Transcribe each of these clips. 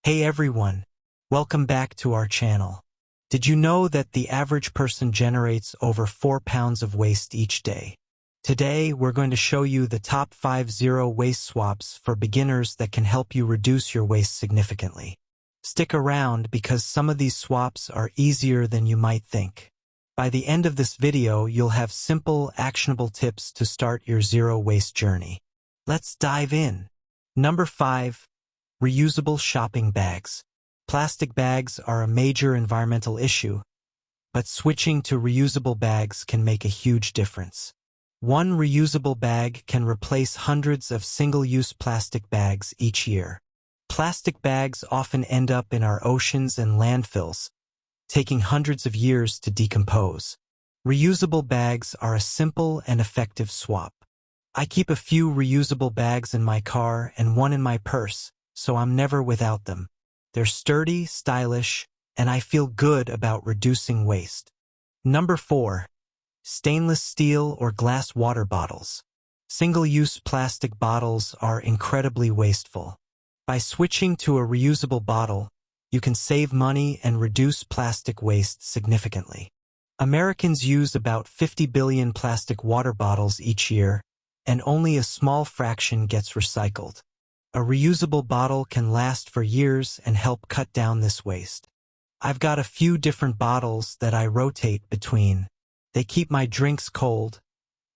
Hey everyone, welcome back to our channel. Did you know that the average person generates over 4 pounds of waste each day? Today, we're going to show you the top 5 zero waste swaps for beginners that can help you reduce your waste significantly. Stick around because some of these swaps are easier than you might think. By the end of this video, you'll have simple, actionable tips to start your zero waste journey. Let's dive in. Number 5. Reusable shopping bags. Plastic bags are a major environmental issue, but switching to reusable bags can make a huge difference. One reusable bag can replace hundreds of single-use plastic bags each year. Plastic bags often end up in our oceans and landfills, taking hundreds of years to decompose. Reusable bags are a simple and effective swap. I keep a few reusable bags in my car and one in my purse, so I'm never without them. They're sturdy, stylish, and I feel good about reducing waste. Number 4. Stainless steel or glass water bottles. Single-use plastic bottles are incredibly wasteful. By switching to a reusable bottle, you can save money and reduce plastic waste significantly. Americans use about 50 billion plastic water bottles each year, and only a small fraction gets recycled. A reusable bottle can last for years and help cut down this waste. I've got a few different bottles that I rotate between. They keep my drinks cold,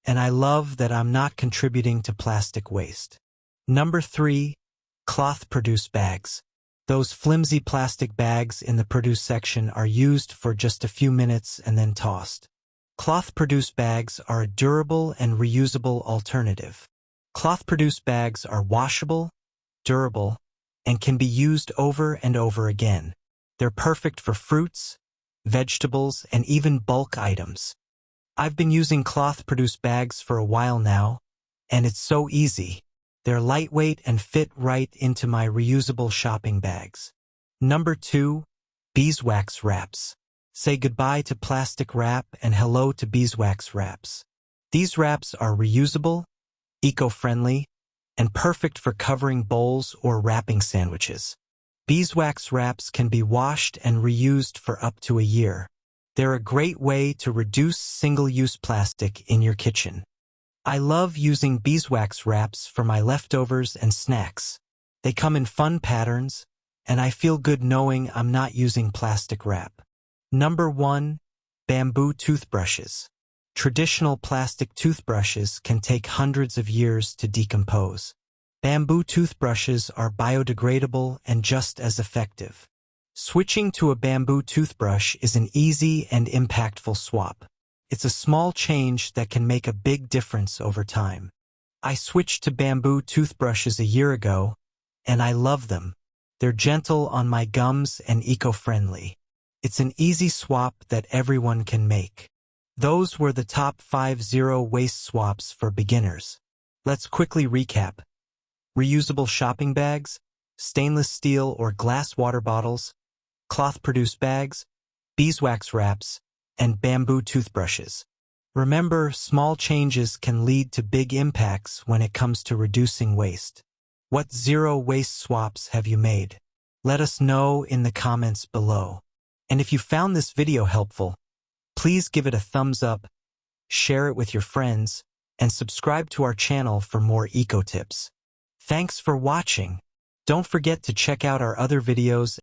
and I love that I'm not contributing to plastic waste. Number 3. Cloth produce bags. Those flimsy plastic bags in the produce section are used for just a few minutes and then tossed. Cloth produce bags are a durable and reusable alternative. Cloth produce bags are washable, durable, and can be used over and over again. They're perfect for fruits, vegetables, and even bulk items. I've been using cloth-produced bags for a while now, and it's so easy. They're lightweight and fit right into my reusable shopping bags. Number 2. Beeswax Wraps. Say goodbye to plastic wrap and hello to beeswax wraps. These wraps are reusable, eco-friendly, and perfect for covering bowls or wrapping sandwiches. Beeswax wraps can be washed and reused for up to a year. They're a great way to reduce single-use plastic in your kitchen. I love using beeswax wraps for my leftovers and snacks. They come in fun patterns, and I feel good knowing I'm not using plastic wrap. Number 1. Bamboo toothbrushes. Traditional plastic toothbrushes can take hundreds of years to decompose. Bamboo toothbrushes are biodegradable and just as effective. Switching to a bamboo toothbrush is an easy and impactful swap. It's a small change that can make a big difference over time. I switched to bamboo toothbrushes a year ago, and I love them. They're gentle on my gums and eco-friendly. It's an easy swap that everyone can make. Those were the top 5 zero waste swaps for beginners. Let's quickly recap. Reusable shopping bags, stainless steel or glass water bottles, cloth-produced bags, beeswax wraps, and bamboo toothbrushes. Remember, small changes can lead to big impacts when it comes to reducing waste. What zero waste swaps have you made? Let us know in the comments below. And if you found this video helpful, please give it a thumbs up, share it with your friends, and subscribe to our channel for more eco tips. Thanks for watching. Don't forget to check out our other videos